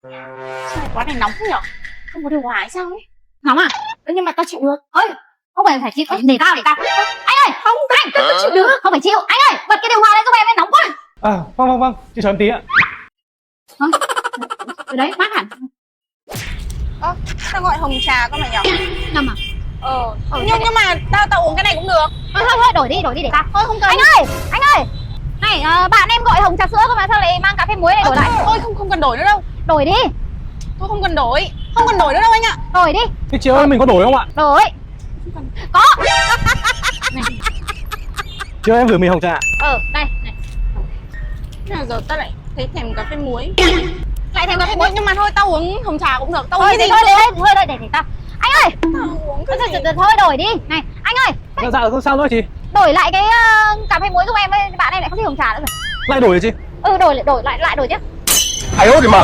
Sao quán này nóng thế nhở? Không có điều hòa hay sao ấy? Nóng à? Nhưng mà tao chịu được. Ơi, không phải chịu, để tao. Anh ơi, Không, tao chịu được. không phải chịu. Anh ơi, bật cái điều hòa lên giúp em, nóng quá. Vâng, chị chờ em tí ạ. Ở đấy, mát hẳn. Tao gọi hồng trà con mày nhở? Nhầm à? Nhưng mà tao uống cái này cũng được. Thôi, đổi đi để tao. Thôi không cần. Anh ơi. Này, bạn em gọi hồng trà sữa cơ mà sao lại mang cà phê muối này đổi lại? Thôi không cần đổi nữa đâu. Đổi đi, Thôi không cần đổi. Không cần đổi nữa đâu anh ạ. đổi đi, Thế chiều ơi, mình có đổi không ạ? đổi. Có. Chiều em gửi mình hồng trà. Đây, này. Nhưng mà giờ tao lại thấy thèm cà phê muối. Lại thêm cà phê muối. Nhưng mà thôi tao uống hồng trà cũng được. Tao uống Thôi cái gì thôi cũng được. để tao. Anh ơi, Tao uống cái gì? thôi đổi đi. Này, anh ơi, Dạ, sao nữa chị? đổi lại cái cà phê muối giúp em với bạn em lại không thích hồng trà nữa rồi. Lại đổi rồi chị? Đổi lại đổi chứ. 哎呦我的妈！